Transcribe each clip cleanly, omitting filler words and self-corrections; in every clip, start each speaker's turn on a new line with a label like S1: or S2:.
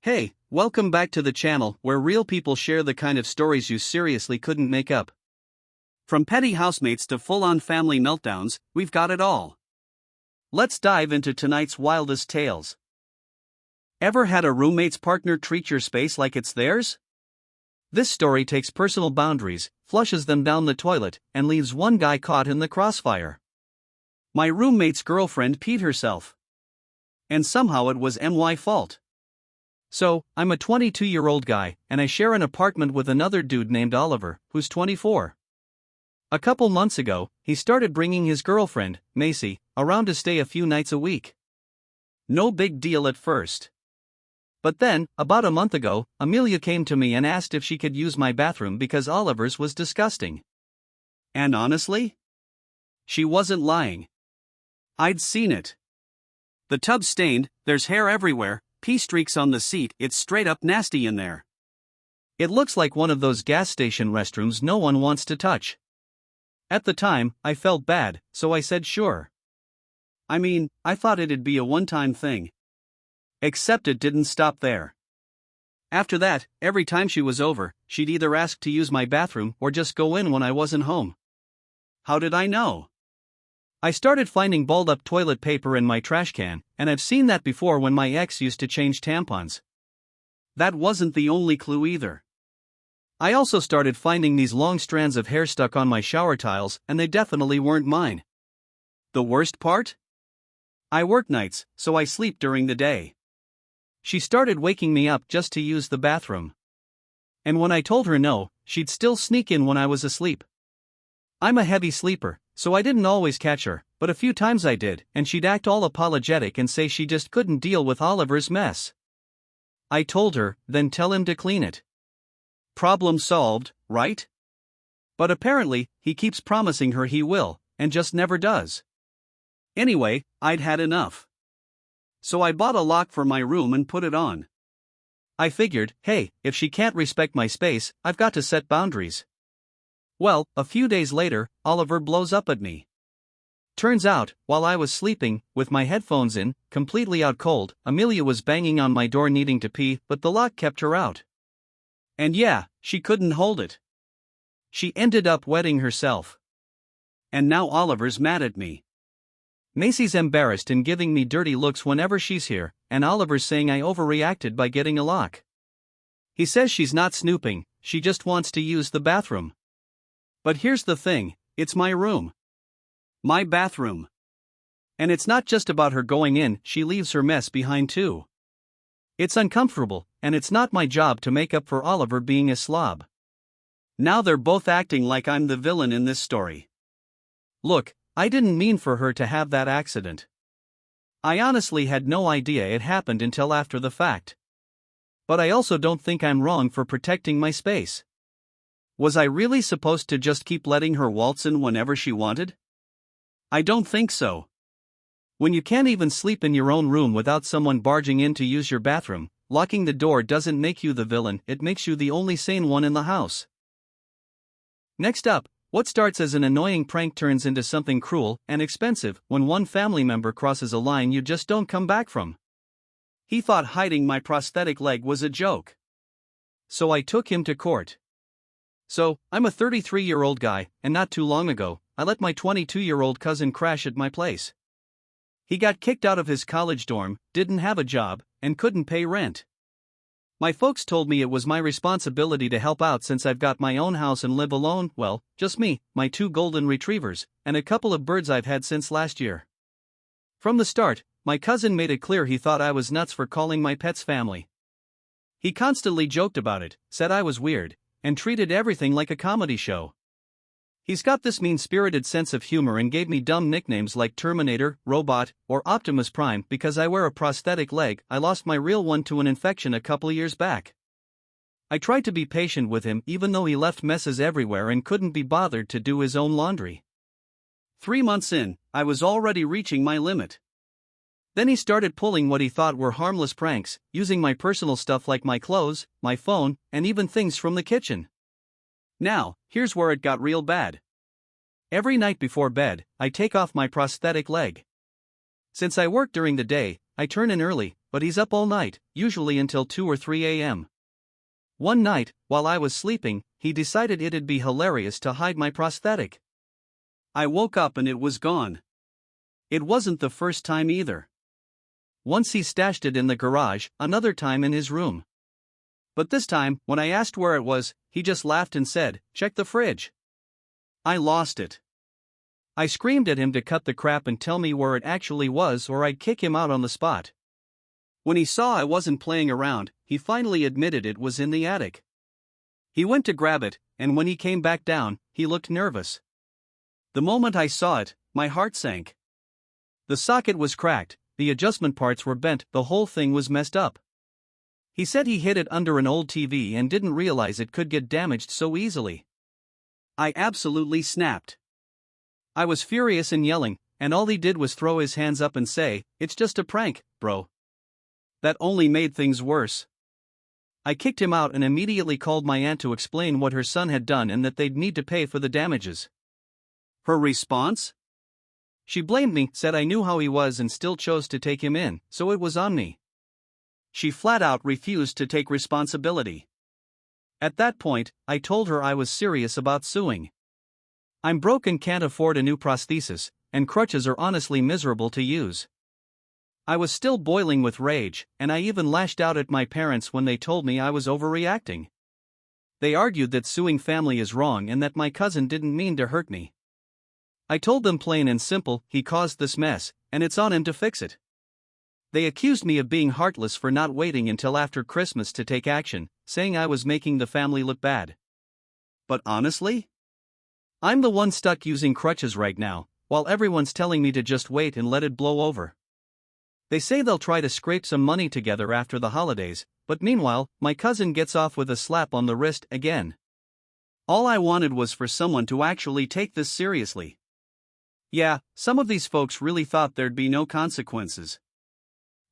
S1: Hey, welcome back to the channel where real people share the kind of stories you seriously couldn't make up. From petty housemates to full-on family meltdowns, we've got it all. Let's dive into tonight's wildest tales. Ever had a roommate's partner treat your space like it's theirs? This story takes personal boundaries, flushes them down the toilet, and leaves one guy caught in the crossfire. My roommate's girlfriend peed herself. And somehow it was my fault. So, I'm a 22-year-old guy, and I share an apartment with another dude named Oliver, who's 24. A couple months ago, he started bringing his girlfriend, Macy, around to stay a few nights a week. No big deal at first. But then, about a month ago, Amelia came to me and asked if she could use my bathroom because Oliver's was disgusting. And honestly? She wasn't lying. I'd seen it. The tub's stained, there's hair everywhere, pee streaks on the seat, it's straight up nasty in there. It looks like one of those gas station restrooms no one wants to touch. At the time, I felt bad, so I said sure. I mean, I thought it'd be a one-time thing. Except it didn't stop there. After that, every time she was over, she'd either ask to use my bathroom or just go in when I wasn't home. How did I know? I started finding balled-up toilet paper in my trash can, and I've seen that before when my ex used to change tampons. That wasn't the only clue either. I also started finding these long strands of hair stuck on my shower tiles, and they definitely weren't mine. The worst part? I work nights, so I sleep during the day. She started waking me up just to use the bathroom. And when I told her no, she'd still sneak in when I was asleep. I'm a heavy sleeper, so I didn't always catch her, but a few times I did, and she'd act all apologetic and say she just couldn't deal with Oliver's mess. I told her, then tell him to clean it. Problem solved, right? But apparently, he keeps promising her he will, and just never does. Anyway, I'd had enough. So I bought a lock for my room and put it on. I figured, hey, if she can't respect my space, I've got to set boundaries. Well, a few days later, Oliver blows up at me. Turns out, while I was sleeping, with my headphones in, completely out cold, Amelia was banging on my door needing to pee, but the lock kept her out. And yeah, she couldn't hold it. She ended up wetting herself. And now Oliver's mad at me. Macy's embarrassed and giving me dirty looks whenever she's here, and Oliver's saying I overreacted by getting a lock. He says she's not snooping, she just wants to use the bathroom. But here's the thing, it's my room. My bathroom. And it's not just about her going in, she leaves her mess behind too. It's uncomfortable, and it's not my job to make up for Oliver being a slob. Now they're both acting like I'm the villain in this story. Look, I didn't mean for her to have that accident. I honestly had no idea it happened until after the fact. But I also don't think I'm wrong for protecting my space. Was I really supposed to just keep letting her waltz in whenever she wanted? I don't think so. When you can't even sleep in your own room without someone barging in to use your bathroom, locking the door doesn't make you the villain, it makes you the only sane one in the house. Next up, what starts as an annoying prank turns into something cruel and expensive when one family member crosses a line you just don't come back from. He thought hiding my prosthetic leg was a joke. So I took him to court. So, I'm a 33-year-old guy, and not too long ago, I let my 22-year-old cousin crash at my place. He got kicked out of his college dorm, didn't have a job, and couldn't pay rent. My folks told me it was my responsibility to help out since I've got my own house and live alone, well, just me, my 2 golden retrievers, and a couple of birds I've had since last year. From the start, my cousin made it clear he thought I was nuts for calling my pets family. He constantly joked about it, said I was weird, and treated everything like a comedy show. He's got this mean-spirited sense of humor and gave me dumb nicknames like Terminator, Robot, or Optimus Prime because I wear a prosthetic leg. I lost my real one to an infection a couple years back. I tried to be patient with him even though he left messes everywhere and couldn't be bothered to do his own laundry. 3 months in, I was already reaching my limit. Then he started pulling what he thought were harmless pranks, using my personal stuff like my clothes, my phone, and even things from the kitchen. Now, here's where it got real bad. Every night before bed, I take off my prosthetic leg. Since I work during the day, I turn in early, but he's up all night, usually until 2 or 3 a.m. One night, while I was sleeping, he decided it'd be hilarious to hide my prosthetic. I woke up and it was gone. It wasn't the first time either. Once he stashed it in the garage, another time in his room. But this time, when I asked where it was, he just laughed and said, "Check the fridge." I lost it. I screamed at him to cut the crap and tell me where it actually was or I'd kick him out on the spot. When he saw I wasn't playing around, he finally admitted it was in the attic. He went to grab it, and when he came back down, he looked nervous. The moment I saw it, my heart sank. The socket was cracked, the adjustment parts were bent, the whole thing was messed up. He said he hid it under an old TV and didn't realize it could get damaged so easily. I absolutely snapped. I was furious and yelling, and all he did was throw his hands up and say, "It's just a prank, bro." That only made things worse. I kicked him out and immediately called my aunt to explain what her son had done and that they'd need to pay for the damages. Her response? She blamed me, said I knew how he was and still chose to take him in, so it was on me. She flat out refused to take responsibility. At that point, I told her I was serious about suing. I'm broke and can't afford a new prosthesis, and crutches are honestly miserable to use. I was still boiling with rage, and I even lashed out at my parents when they told me I was overreacting. They argued that suing family is wrong and that my cousin didn't mean to hurt me. I told them plain and simple, he caused this mess, and it's on him to fix it. They accused me of being heartless for not waiting until after Christmas to take action, saying I was making the family look bad. But honestly, I'm the one stuck using crutches right now, while everyone's telling me to just wait and let it blow over. They say they'll try to scrape some money together after the holidays, but meanwhile, my cousin gets off with a slap on the wrist again. All I wanted was for someone to actually take this seriously. Yeah, some of these folks really thought there'd be no consequences.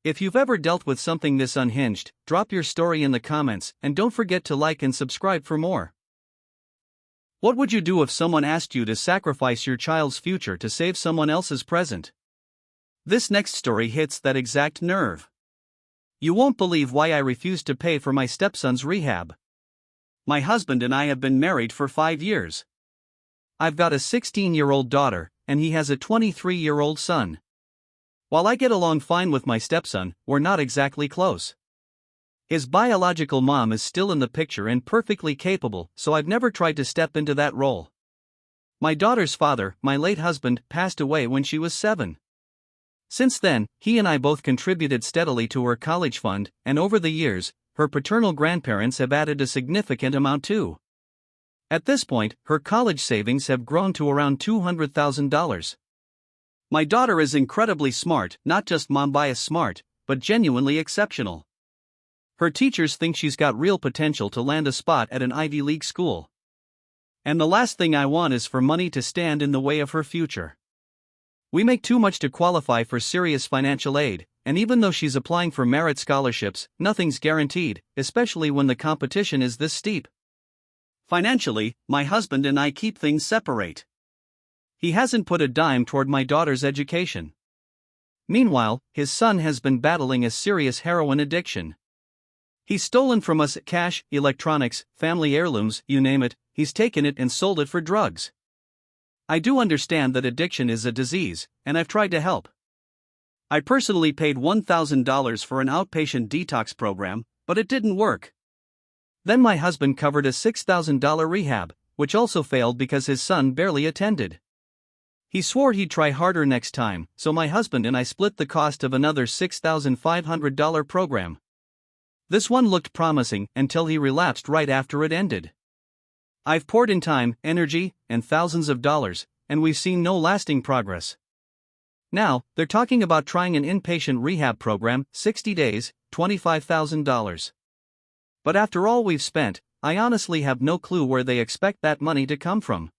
S1: If you've ever dealt with something this unhinged, drop your story in the comments and don't forget to like and subscribe for more. What would you do if someone asked you to sacrifice your child's future to save someone else's present? This next story hits that exact nerve. You won't believe why I refused to pay for my stepson's rehab. My husband and I have been married for 5 years. I've got a 16-year-old daughter, and he has a 23-year-old son. While I get along fine with my stepson, we're not exactly close. His biological mom is still in the picture and perfectly capable, so I've never tried to step into that role. My daughter's father, my late husband, passed away when she was 7. Since then, he and I both contributed steadily to her college fund, and over the years, her paternal grandparents have added a significant amount too. At this point, her college savings have grown to around $200,000. My daughter is incredibly smart, not just mom bias smart, but genuinely exceptional. Her teachers think she's got real potential to land a spot at an Ivy League school. And the last thing I want is for money to stand in the way of her future. We make too much to qualify for serious financial aid, and even though she's applying for merit scholarships, nothing's guaranteed, especially when the competition is this steep. Financially, my husband and I keep things separate. He hasn't put a dime toward my daughter's education. Meanwhile, his son has been battling a serious heroin addiction. He's stolen from us cash, electronics, family heirlooms, you name it, he's taken it and sold it for drugs. I do understand that addiction is a disease, and I've tried to help. I personally paid $1,000 for an outpatient detox program, but it didn't work. Then my husband covered a $6,000 rehab, which also failed because his son barely attended. He swore he'd try harder next time, so my husband and I split the cost of another $6,500 program. This one looked promising until he relapsed right after it ended. I've poured in time, energy, and thousands of dollars, and we've seen no lasting progress. Now, they're talking about trying an inpatient rehab program, 60 days, $25,000. But after all we've spent, I honestly have no clue where they expect that money to come from.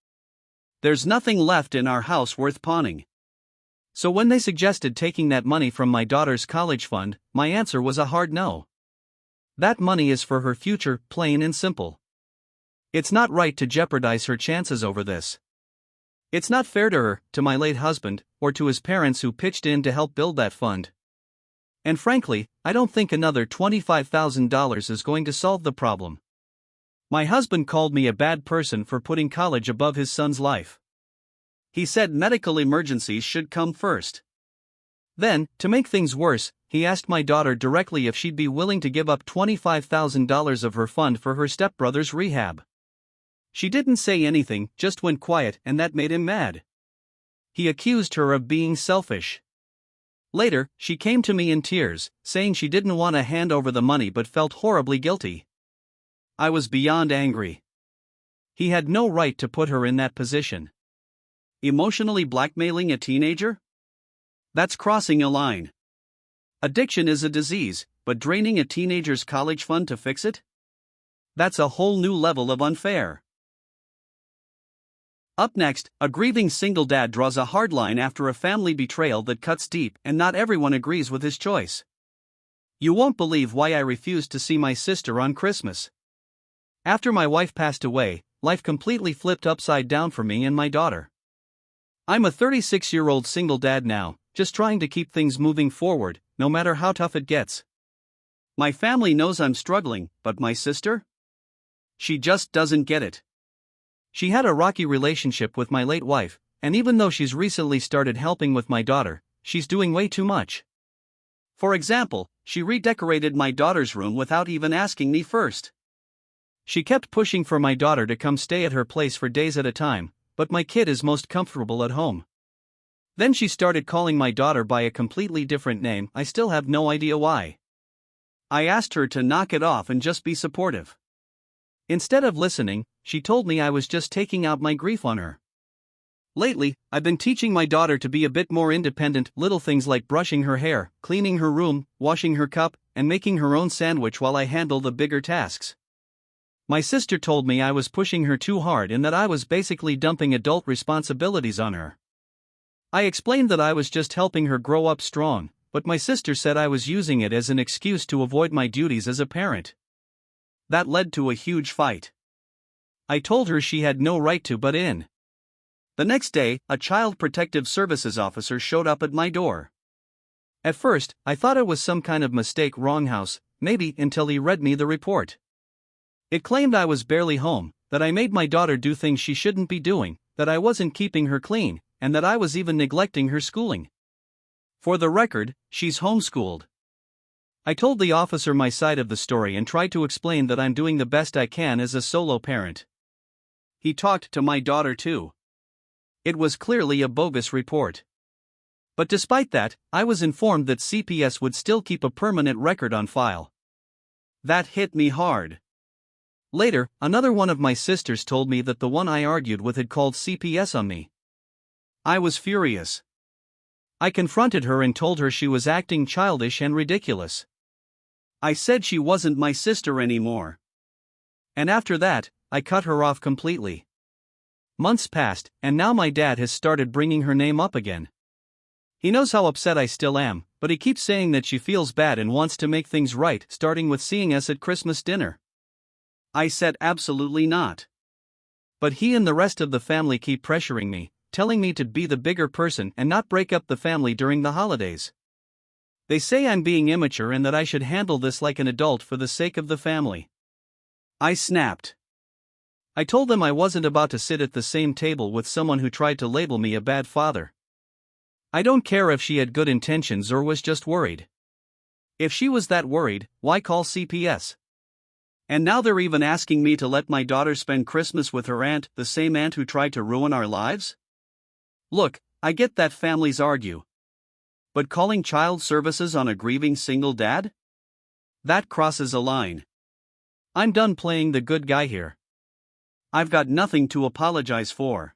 S1: There's nothing left in our house worth pawning. So when they suggested taking that money from my daughter's college fund, my answer was a hard no. That money is for her future, plain and simple. It's not right to jeopardize her chances over this. It's not fair to her, to my late husband, or to his parents who pitched in to help build that fund. And frankly, I don't think another $25,000 is going to solve the problem. My husband called me a bad person for putting college above his son's life. He said medical emergencies should come first. Then, to make things worse, he asked my daughter directly if she'd be willing to give up $25,000 of her fund for her stepbrother's rehab. She didn't say anything, just went quiet, and that made him mad. He accused her of being selfish. Later, she came to me in tears, saying she didn't want to hand over the money but felt horribly guilty. I was beyond angry. He had no right to put her in that position. Emotionally blackmailing a teenager? That's crossing a line. Addiction is a disease, but draining a teenager's college fund to fix it? That's a whole new level of unfair. Up next, a grieving single dad draws a hard line after a family betrayal that cuts deep, and not everyone agrees with his choice. You won't believe why I refused to see my sister on Christmas. After my wife passed away, life completely flipped upside down for me and my daughter. I'm a 36-year-old single dad now, just trying to keep things moving forward, no matter how tough it gets. My family knows I'm struggling, but my sister? She just doesn't get it. She had a rocky relationship with my late wife, and even though she's recently started helping with my daughter, she's doing way too much. For example, she redecorated my daughter's room without even asking me first. She kept pushing for my daughter to come stay at her place for days at a time, but my kid is most comfortable at home. Then she started calling my daughter by a completely different name. I still have no idea why. I asked her to knock it off and just be supportive. Instead of listening, she told me I was just taking out my grief on her. Lately, I've been teaching my daughter to be a bit more independent, little things like brushing her hair, cleaning her room, washing her cup, and making her own sandwich while I handle the bigger tasks. My sister told me I was pushing her too hard and that I was basically dumping adult responsibilities on her. I explained that I was just helping her grow up strong, but my sister said I was using it as an excuse to avoid my duties as a parent. That led to a huge fight. I told her she had no right to butt in. The next day, a Child Protective Services officer showed up at my door. At first, I thought it was some kind of mistake, wrong house, maybe, until he read me the report. It claimed I was barely home, that I made my daughter do things she shouldn't be doing, that I wasn't keeping her clean, and that I was even neglecting her schooling. For the record, she's homeschooled. I told the officer my side of the story and tried to explain that I'm doing the best I can as a solo parent. He talked to my daughter too. It was clearly a bogus report. But despite that, I was informed that CPS would still keep a permanent record on file. That hit me hard. Later, another one of my sisters told me that the one I argued with had called CPS on me. I was furious. I confronted her and told her she was acting childish and ridiculous. I said she wasn't my sister anymore. And after that, I cut her off completely. Months passed, and now my dad has started bringing her name up again. He knows how upset I still am, but he keeps saying that she feels bad and wants to make things right, starting with seeing us at Christmas dinner. I said absolutely not. But he and the rest of the family keep pressuring me, telling me to be the bigger person and not break up the family during the holidays. They say I'm being immature and that I should handle this like an adult for the sake of the family. I snapped. I told them I wasn't about to sit at the same table with someone who tried to label me a bad father. I don't care if she had good intentions or was just worried. If she was that worried, why call CPS? And now they're even asking me to let my daughter spend Christmas with her aunt, the same aunt who tried to ruin our lives? Look, I get that families argue. But calling child services on a grieving single dad? That crosses a line. I'm done playing the good guy here. I've got nothing to apologize for.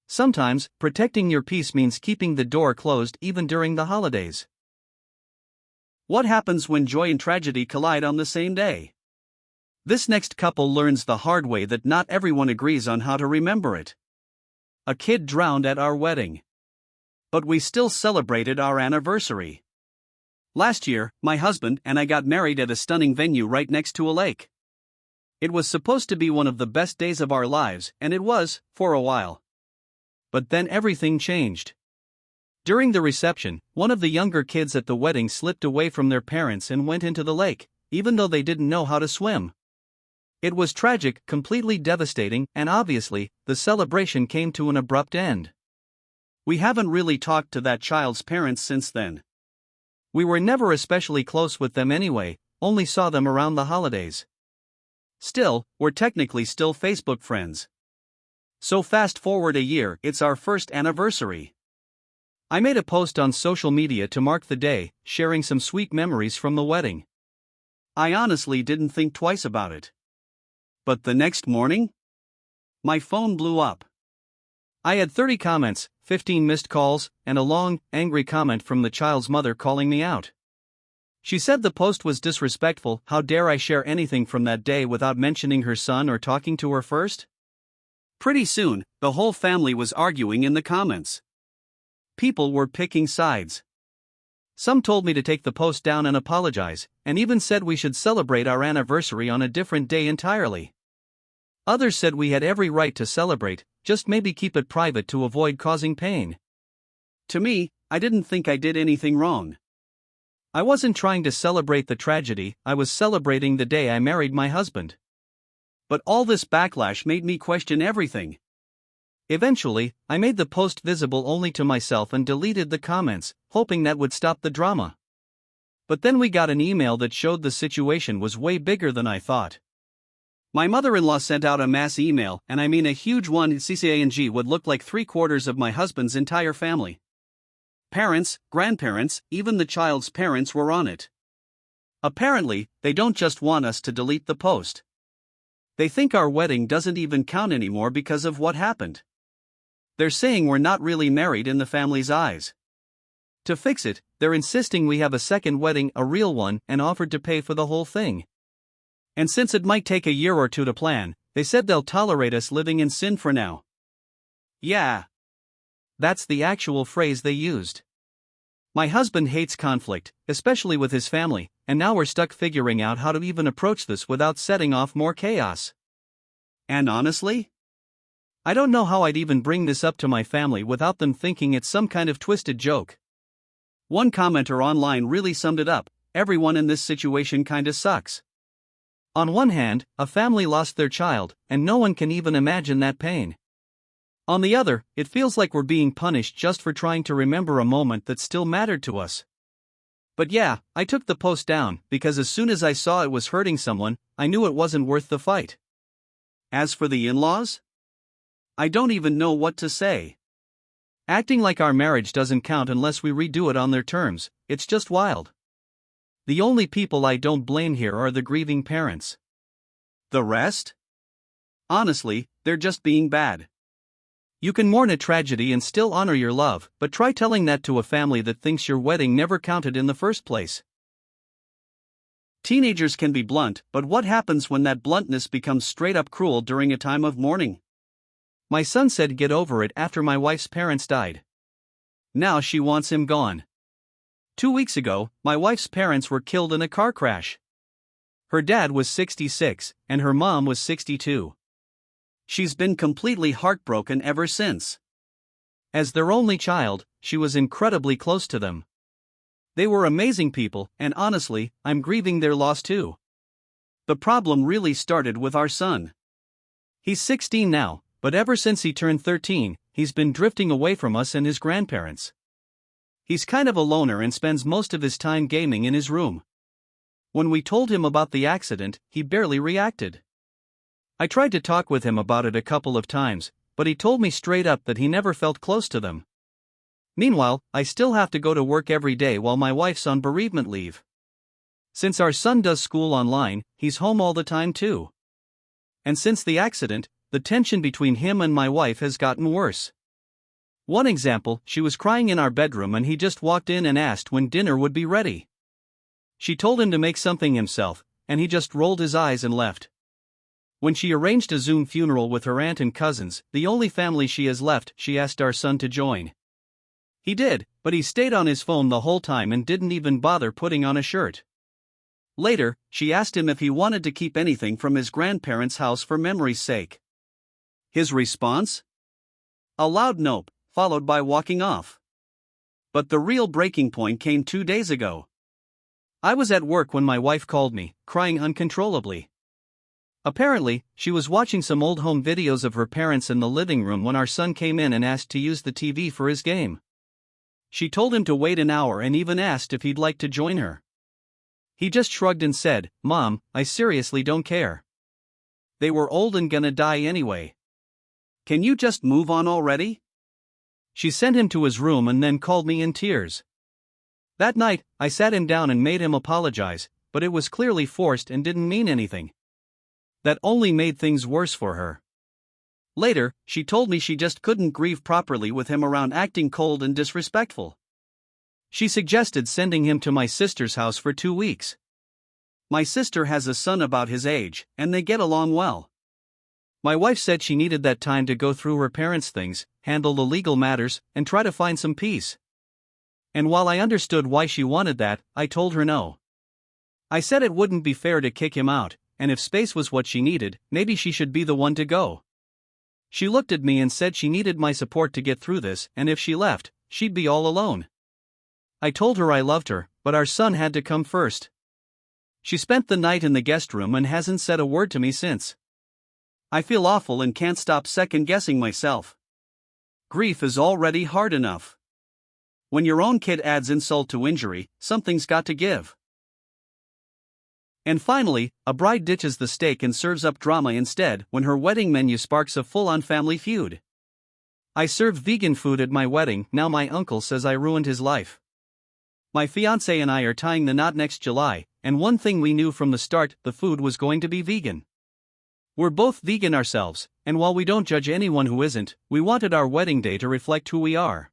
S1: Sometimes, protecting your peace means keeping the door closed even during the holidays. What happens when joy and tragedy collide on the same day? This next couple learns the hard way that not everyone agrees on how to remember it. A kid drowned at our wedding. But we still celebrated our anniversary. Last year, my husband and I got married at a stunning venue right next to a lake. It was supposed to be one of the best days of our lives, and it was, for a while. But then everything changed. During the reception, one of the younger kids at the wedding slipped away from their parents and went into the lake, even though they didn't know how to swim. It was tragic, completely devastating, and obviously, the celebration came to an abrupt end. We haven't really talked to that child's parents since then. We were never especially close with them anyway, only saw them around the holidays. Still, we're technically still Facebook friends. So fast forward a year, it's our first anniversary. I made a post on social media to mark the day, sharing some sweet memories from the wedding. I honestly didn't think twice about it. But the next morning, my phone blew up. I had 30 comments, 15 missed calls, and a long, angry comment from the child's mother calling me out. She said the post was disrespectful. How dare I share anything from that day without mentioning her son or talking to her first? Pretty soon, the whole family was arguing in the comments. People were picking sides. Some told me to take the post down and apologize, and even said we should celebrate our anniversary on a different day entirely. Others said we had every right to celebrate, just maybe keep it private to avoid causing pain. To me, I didn't think I did anything wrong. I wasn't trying to celebrate the tragedy, I was celebrating the day I married my husband. But all this backlash made me question everything. Eventually, I made the post visible only to myself and deleted the comments, hoping that would stop the drama. But then we got an email that showed the situation was way bigger than I thought. My mother-in-law sent out a mass email, and I mean a huge one. CCANG would look like 3/4 of my husband's entire family. Parents, grandparents, even the child's parents were on it. Apparently, they don't just want us to delete the post. They think our wedding doesn't even count anymore because of what happened. They're saying we're not really married in the family's eyes. To fix it, they're insisting we have a second wedding, a real one, and offered to pay for the whole thing. And since it might take a year or two to plan, they said they'll tolerate us living in sin for now. Yeah. That's the actual phrase they used. My husband hates conflict, especially with his family, and now we're stuck figuring out how to even approach this without setting off more chaos. And honestly, I don't know how I'd even bring this up to my family without them thinking it's some kind of twisted joke. One commenter online really summed it up: everyone in this situation kinda sucks. On one hand, a family lost their child, and no one can even imagine that pain. On the other, it feels like we're being punished just for trying to remember a moment that still mattered to us. But yeah, I took the post down, because as soon as I saw it was hurting someone, I knew it wasn't worth the fight. As for the in-laws, I don't even know what to say. Acting like our marriage doesn't count unless we redo it on their terms, it's just wild. The only people I don't blame here are the grieving parents. The rest? Honestly, they're just being bad. You can mourn a tragedy and still honor your love, but try telling that to a family that thinks your wedding never counted in the first place. Teenagers can be blunt, but what happens when that bluntness becomes straight up cruel during a time of mourning? My son said get over it after my wife's parents died. Now she wants him gone. 2 weeks ago, my wife's parents were killed in a car crash. Her dad was 66, and her mom was 62. She's been completely heartbroken ever since. As their only child, she was incredibly close to them. They were amazing people, and honestly, I'm grieving their loss too. The problem really started with our son. He's 16 now, but ever since he turned 13, he's been drifting away from us and his grandparents. He's kind of a loner and spends most of his time gaming in his room. When we told him about the accident, he barely reacted. I tried to talk with him about it a couple of times, but he told me straight up that he never felt close to them. Meanwhile, I still have to go to work every day while my wife's on bereavement leave. Since our son does school online, he's home all the time too. And since the accident, the tension between him and my wife has gotten worse. One example, she was crying in our bedroom and he just walked in and asked when dinner would be ready. She told him to make something himself, and he just rolled his eyes and left. When she arranged a Zoom funeral with her aunt and cousins, the only family she has left, she asked our son to join. He did, but he stayed on his phone the whole time and didn't even bother putting on a shirt. Later, she asked him if he wanted to keep anything from his grandparents' house for memory's sake. His response? A loud nope, followed by walking off. But the real breaking point came 2 days ago. I was at work when my wife called me, crying uncontrollably. Apparently, she was watching some old home videos of her parents in the living room when our son came in and asked to use the TV for his game. She told him to wait an hour and even asked if he'd like to join her. He just shrugged and said, "Mom, I seriously don't care. They were old and gonna die anyway. Can you just move on already?" She sent him to his room and then called me in tears. That night, I sat him down and made him apologize, but it was clearly forced and didn't mean anything. That only made things worse for her. Later, she told me she just couldn't grieve properly with him around, acting cold and disrespectful. She suggested sending him to my sister's house for 2 weeks. My sister has a son about his age, and they get along well. My wife said she needed that time to go through her parents' things, handle the legal matters, and try to find some peace. And while I understood why she wanted that, I told her no. I said it wouldn't be fair to kick him out, and if space was what she needed, maybe she should be the one to go. She looked at me and said she needed my support to get through this, and if she left, she'd be all alone. I told her I loved her, but our son had to come first. She spent the night in the guest room and hasn't said a word to me since. I feel awful and can't stop second-guessing myself. Grief is already hard enough. When your own kid adds insult to injury, something's got to give. And finally, a bride ditches the steak and serves up drama instead when her wedding menu sparks a full-on family feud. I served vegan food at my wedding, now my uncle says I ruined his life. My fiancé and I are tying the knot next July, and one thing we knew from the start, the food was going to be vegan. We're both vegan ourselves, and while we don't judge anyone who isn't, we wanted our wedding day to reflect who we are.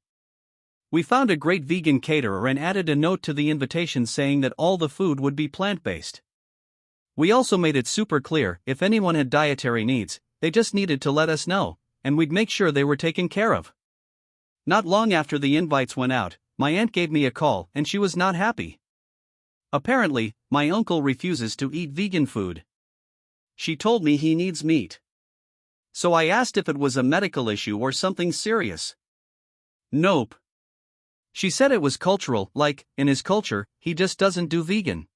S1: We found a great vegan caterer and added a note to the invitation saying that all the food would be plant-based. We also made it super clear, if anyone had dietary needs, they just needed to let us know, and we'd make sure they were taken care of. Not long after the invites went out, my aunt gave me a call and she was not happy. Apparently, my uncle refuses to eat vegan food. She told me he needs meat. So I asked if it was a medical issue or something serious. Nope. She said it was cultural, like, in his culture, he just doesn't do vegan.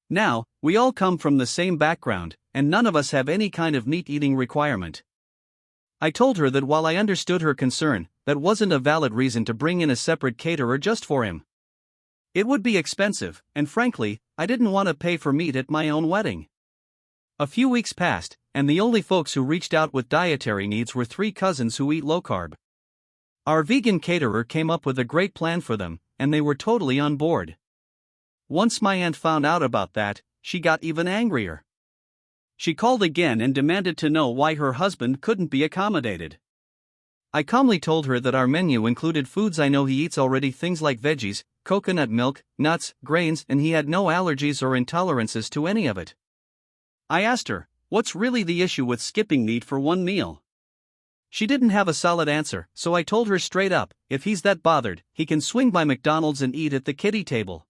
S1: Now, we all come from the same background, and none of us have any kind of meat-eating requirement. I told her that while I understood her concern, that wasn't a valid reason to bring in a separate caterer just for him. It would be expensive, and frankly, I didn't want to pay for meat at my own wedding. A few weeks passed, and the only folks who reached out with dietary needs were 3 cousins who eat low-carb. Our vegan caterer came up with a great plan for them, and they were totally on board. Once my aunt found out about that, she got even angrier. She called again and demanded to know why her husband couldn't be accommodated. I calmly told her that our menu included foods I know he eats already, things like veggies, coconut milk, nuts, grains, and he had no allergies or intolerances to any of it. I asked her, what's really the issue with skipping meat for one meal? She didn't have a solid answer, so I told her straight up, if he's that bothered, he can swing by McDonald's and eat at the kiddie table.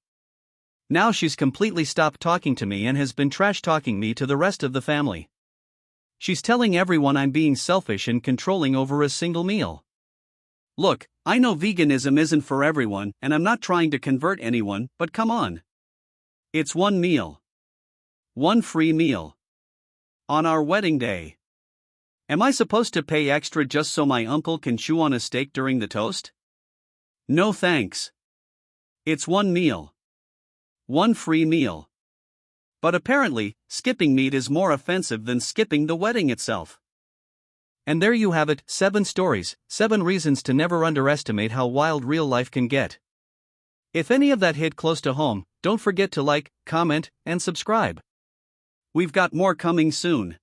S1: Now she's completely stopped talking to me and has been trash-talking me to the rest of the family. She's telling everyone I'm being selfish and controlling over a single meal. Look, I know veganism isn't for everyone and I'm not trying to convert anyone, but come on. It's one meal. One free meal. On our wedding day. Am I supposed to pay extra just so my uncle can chew on a steak during the toast? No thanks. It's one meal. One free meal. But apparently, skipping meat is more offensive than skipping the wedding itself. And there you have it, 7 stories, 7 reasons to never underestimate how wild real life can get. If any of that hit close to home, don't forget to like, comment, and subscribe. We've got more coming soon.